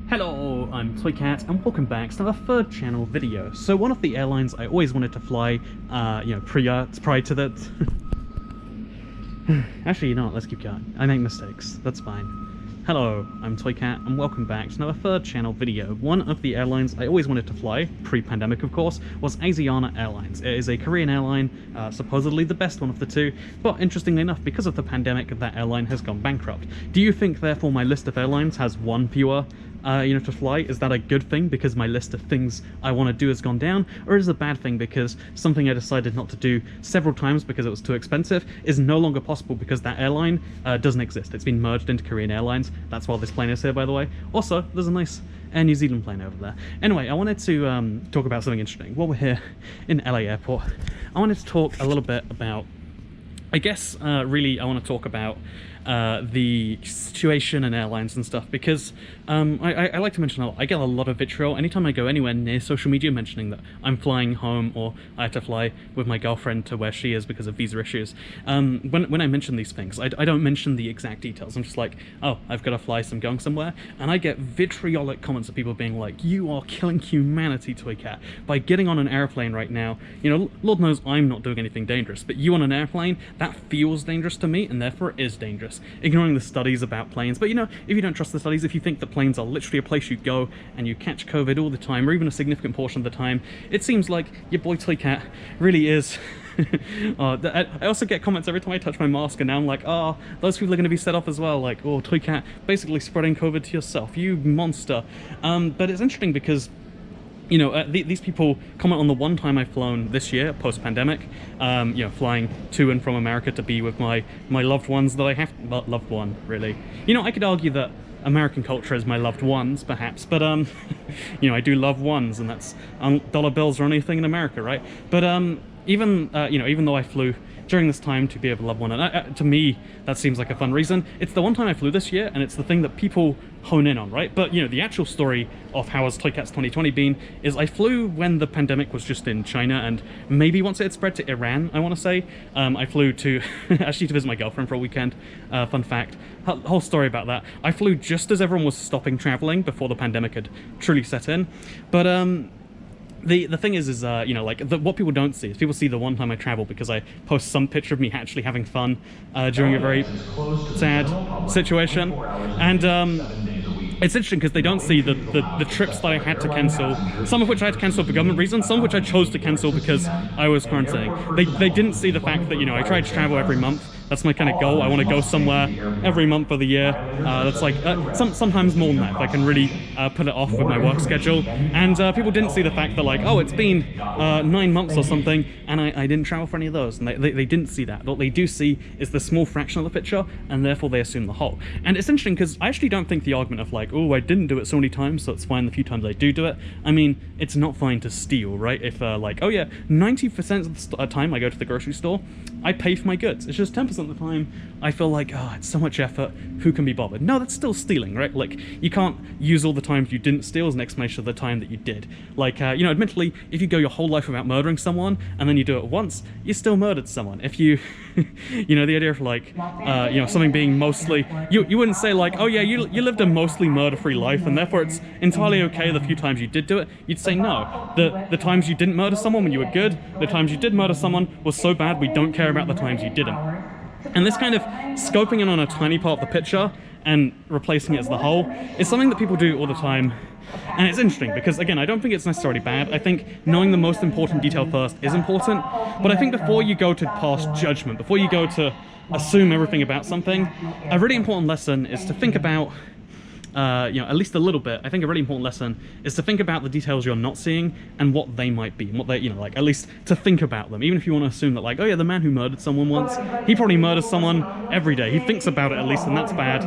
Hello, I'm Toycat, and welcome back to another third channel video. So one of the airlines I always wanted to fly, prior to that... Actually, you know what, let's keep going. I make mistakes, that's fine. Hello, I'm Toycat, and welcome back to another third channel video. One of the airlines I always wanted to fly, pre-pandemic of course, was Asiana Airlines. It is a Korean airline, supposedly the best one of the two, but interestingly enough, because of the pandemic, that airline has gone bankrupt. Do you think, therefore, my list of airlines has one fewer to fly? Is that a good thing because my list of things I want to do has gone down, or is it a bad thing because something I decided not to do several times because it was too expensive is no longer possible because that airline doesn't exist? It's been merged into Korean Airlines. That's why this plane is here, by the way. Also, there's a nice Air New Zealand plane over there. Anyway, I wanted to talk about something interesting. While we're here in LA Airport, I wanted to talk a little bit about, I guess, really I want to talk about the situation in airlines and stuff, because I like to mention I get a lot of vitriol anytime I go anywhere near social media mentioning that I'm flying home or I have to fly with my girlfriend to where she is because of visa issues. When I mention these things, I don't mention the exact details. I'm just like, oh, I've got to fly, so I'm going somewhere, and I get vitriolic comments of people being like, you are killing humanity, Toycat, by getting on an airplane right now. You know, Lord knows I'm not doing anything dangerous, but you on an airplane, that feels dangerous to me, and therefore it is dangerous. Ignoring the studies about planes, but you know, if you don't trust the studies, if you think that planes are literally a place you go and you catch COVID all the time, or even a significant portion of the time, it seems like your boy Toycat really is. I also get comments every time I touch my mask, and now I'm like, oh, those people are going to be set off as well, like, oh, Toycat, basically spreading COVID to yourself, you monster. But it's interesting because, you know, these people comment on the one time I've flown this year, post-pandemic, you know, flying to and from America to be with my loved ones that I have... Well, loved one, really. You know, I could argue that American culture is my loved ones, perhaps, but, you know, I do love ones, and that's... dollar bills are only a thing in America, right? But, even, you know, even though I flew during this time to be able to love one, and to me that seems like a fun reason. It's the one time I flew this year, and it's the thing that people hone in on, right? But you know, the actual story of how has Toycat's 2020 been is I flew when the pandemic was just in China, and maybe once it had spread to Iran, I want to say. I flew to actually to visit my girlfriend for a weekend. Fun fact, whole story about that. I flew just as everyone was stopping traveling before the pandemic had truly set in. But the thing is you know, like, what people don't see is people see the one time I travel because I post some picture of me actually having fun during a very sad situation, and it's interesting because they don't see the trips that I had to cancel, some of which I had to cancel for government reasons, some of which I chose to cancel because I was quarantining. They didn't see the fact that, you know, I tried to travel every month. That's my kind of goal. I want to go somewhere every month of the year. That's like, sometimes more than that, if I can really put it off with my work schedule. And people didn't see the fact that, like, oh, it's been 9 months or something, and I didn't travel for any of those. And they didn't see that. What they do see is the small fraction of the picture, and therefore they assume the whole. And it's interesting because I actually don't think the argument of, like, oh, I didn't do it so many times, so it's fine the few times I do it. I mean, it's not fine to steal, right? If, like, oh yeah, 90% of the time I go to the grocery store, I pay for my goods. It's just 10% of the time I feel like, oh, it's so much effort, who can be bothered? No, that's still stealing, right? Like, you can't use all the times you didn't steal as an explanation of the time that you did. Like, you know, admittedly, if you go your whole life without murdering someone, and then you do it once, you still murdered someone. If you, you know, the idea of, like, you know, something being mostly, you wouldn't say, like, oh yeah, you lived a mostly murder-free life, and therefore it's entirely okay the few times you did do it. You'd say, no, the times you didn't murder someone when you were good, the times you did murder someone was so bad we don't care about the times you didn't. And this kind of scoping in on a tiny part of the picture and replacing it as the whole is something that people do all the time. And it's interesting because, again, I don't think it's necessarily bad. I think knowing the most important detail first is important. But I think before you go to pass judgment, before you go to assume everything about something, a really important lesson is to think about, you know, at least a little bit. I think a really important lesson is to think about the details you're not seeing and what they might be, and what they, you know, like, at least to think about them, even if you want to assume that, like, oh yeah, the man who murdered someone once, he probably murders someone every day. He thinks about it at least, and that's bad.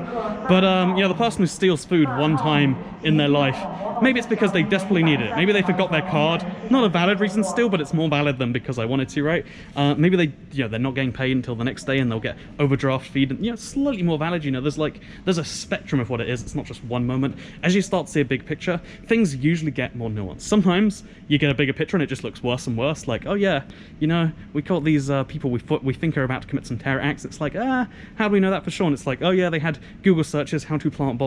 But you know, the person who steals food one time in their life, maybe it's because they desperately needed it. Maybe they forgot their card. Not a valid reason still, but it's more valid than because I wanted to, right? Maybe they, you know, they're not getting paid until the next day and they'll get overdraft feed, and, you know, slightly more valid. You know, there's a spectrum of what it is. It's not just one moment. As you start to see a big picture, things usually get more nuanced. Sometimes you get a bigger picture and it just looks worse and worse. Like, oh yeah, you know, we caught these people we think are about to commit some terror acts. It's like, how do we know that for sure? And it's like, oh yeah, they had Google searches how to plant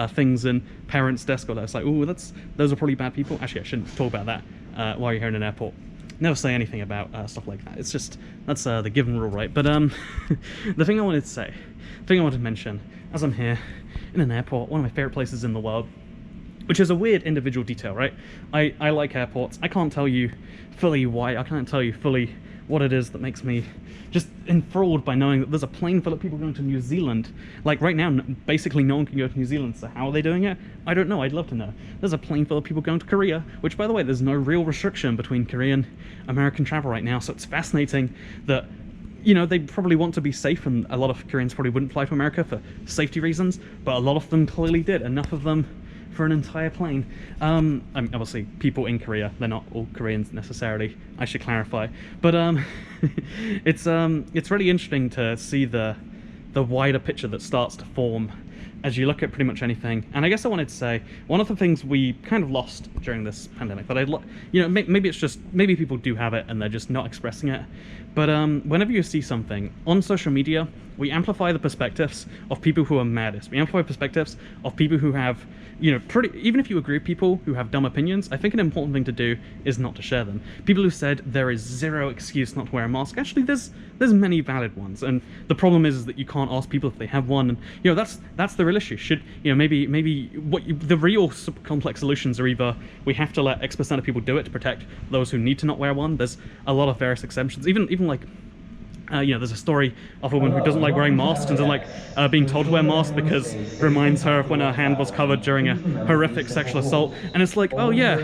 things in parents' desk or it's like, oh, those are probably bad people. Actually, I shouldn't talk about that while you're here in an airport. Never say anything about stuff like that. It's just, that's the given rule, right? But the thing I wanted to say, the thing I wanted to mention, as I'm here in an airport, one of my favorite places in the world, which is a weird individual detail, right? I like airports. I can't tell you fully why. I can't tell you fully what it is that makes me just enthralled by knowing that there's a plane full of people going to New Zealand. Like right now, basically no one can go to New Zealand, so how are they doing it? I don't know, I'd love to know. There's a plane full of people going to Korea, which by the way, there's no real restriction between Korean American travel right now, so it's fascinating that, you know, they probably want to be safe, and a lot of Koreans probably wouldn't fly to America for safety reasons, but a lot of them clearly did, enough of them for an entire plane. I mean, obviously people in Korea, they're not all Koreans necessarily, I should clarify, but it's really interesting to see the wider picture that starts to form as you look at pretty much anything. And I guess I wanted to say, one of the things we kind of lost during this pandemic, that you know, maybe it's just, maybe people do have it and they're just not expressing it, but whenever you see something on social media, we amplify the perspectives of people who are maddest. We amplify perspectives of people who have, you know, even if you agree with people who have dumb opinions, I think an important thing to do is not to share them. People who said there is zero excuse not to wear a mask, actually there's many valid ones, and the problem is that you can't ask people if they have one, and you know, that's the real issue. Should, you know, maybe the real complex solutions are either we have to let X% of people do it to protect those who need to not wear one. There's a lot of various exemptions, even like you know, there's a story of a woman who doesn't like wearing masks and doesn't like being told to wear masks because it reminds her of when her hand was covered during a horrific sexual assault. And it's like, oh yeah,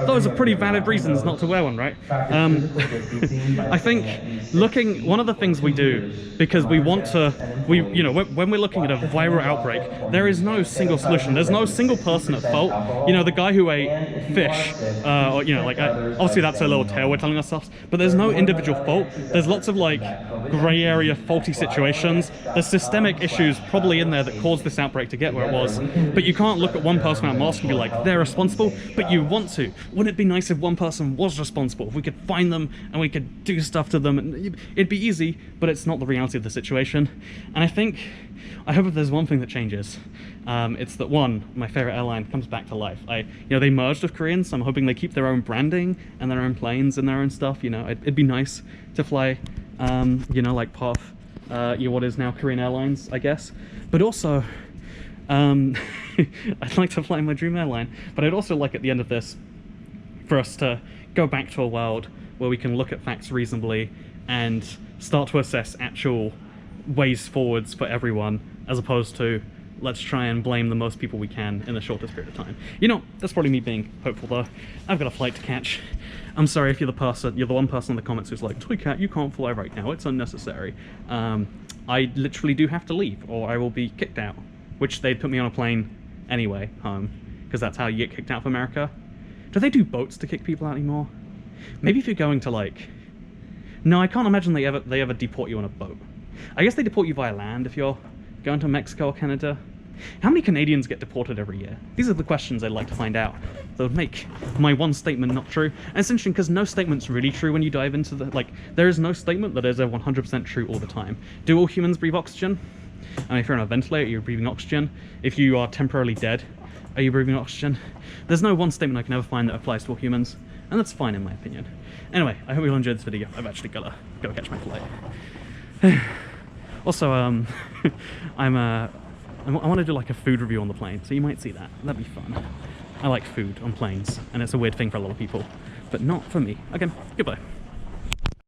those are pretty valid reasons not to wear one, right? I think one of the things we do, because we want to, you know, when we're looking at a viral outbreak, there is no single solution. There's no single person at fault. You know, the guy who ate fish, or, you know, like, obviously that's a little tale we're telling ourselves, but there's no individual fault. There's lots of like grey area faulty situations. There's systemic issues probably in there that caused this outbreak to get where it was, but you can't look at one person without a mask and be like, they're responsible, but you want to. Wouldn't it be nice if one person was responsible, if we could find them and we could do stuff to them, and it'd be easy, but it's not the reality of the situation. And I hope if there's one thing that changes, it's that my favorite airline comes back to life. You know, they merged with Koreans, so I'm hoping they keep their own branding and their own planes and their own stuff. You know, it'd be nice to fly, you know, like part of what is now Korean Airlines, I guess. But also, I'd like to fly my dream airline, but I'd also like at the end of this for us to go back to a world where we can look at facts reasonably and start to assess actual ways forwards for everyone, as opposed to let's try and blame the most people we can in the shortest period of time. You know, that's probably me being hopeful though. I've got a flight to catch. I'm sorry if you're the one person in the comments who's like, Toycat, you can't fly right now, it's unnecessary. I literally do have to leave, or I will be kicked out, which they'd put me on a plane anyway, home, because that's how you get kicked out of America. Do they do boats to kick people out anymore? Maybe if you're going to like... No, I can't imagine they ever deport you on a boat. I guess they deport you via land if you're going to Mexico or Canada. How many Canadians get deported every year? These are the questions I'd like to find out that would make my one statement not true. And it's interesting because no statement's really true when you dive into there is no statement that is 100% true all the time. Do all humans breathe oxygen? I mean, if you're on a ventilator, you're breathing oxygen. If you are temporarily dead, are you breathing oxygen? There's no one statement I can ever find that applies to all humans, and that's fine in my opinion. Anyway, I hope you all enjoyed this video. I've actually got to go catch my flight. Also, I want to do like a food review on the plane, so you might see that. That'd be fun. I like food on planes, and it's a weird thing for a lot of people, but not for me. Okay, goodbye.